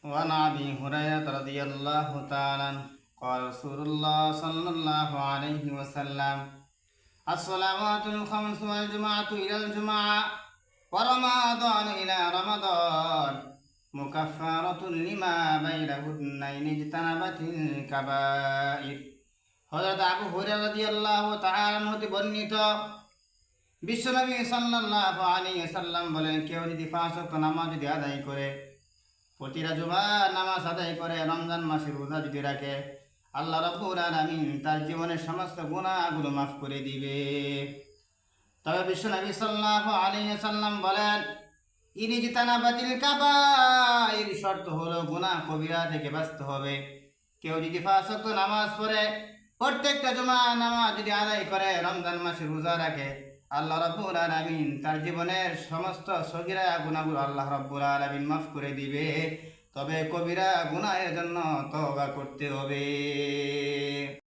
وعن أبي هريرة رضي الله تعالى عنه قال رسول الله صلى الله عليه وسلم الصلوات الخمس والجمعة إلى الجمعة ورمضان إلى رمضان مكفارة لما بينهن إن اجتنبت الكبائر হযরত আবু হুরায়রা রাদিয়াল্লাহু তাআলা হতে বর্ণিত বিশ্বনবী সাল্লাল্লাহু আলাইহি ওয়াসাল্লাম বলেন, কেউ যদি 5 ওয়াক্ত নামাজ যদি আদায় করে, প্রতিটা জুমার নামাজ আদায় করে, রমজান মাসে রোজা যদি রাখে, আল্লাহ রাব্বুল আলামিন তার জীবনের সমস্ত গুনাহগুলো মাফ করে দিবে। তবে বিশ্বনবী সাল্লাল্লাহু আলাইহি ওয়াসাল্লাম বলেন, ইনিজতানাবাতিল কাবাইর, শর্ত হলো গুনাহ কবিরা থেকে বাঁচতে হবে। কেউ যদি 5 ওয়াক্ত নামাজ পড়ে, প্রত্যেকটা জুমার নামাজ যদি আদায় করে, রমজান মাসে রোজা রাখে, আল্লাহ রাব্বুল আলামিন তার জীবনের সমস্ত সগীরা গুনাহগুলো আল্লাহ রাব্বুল আলামিন মাফ করে দিবে। তবে কবিরা গুনাহের জন্য তওবা করতে হবে।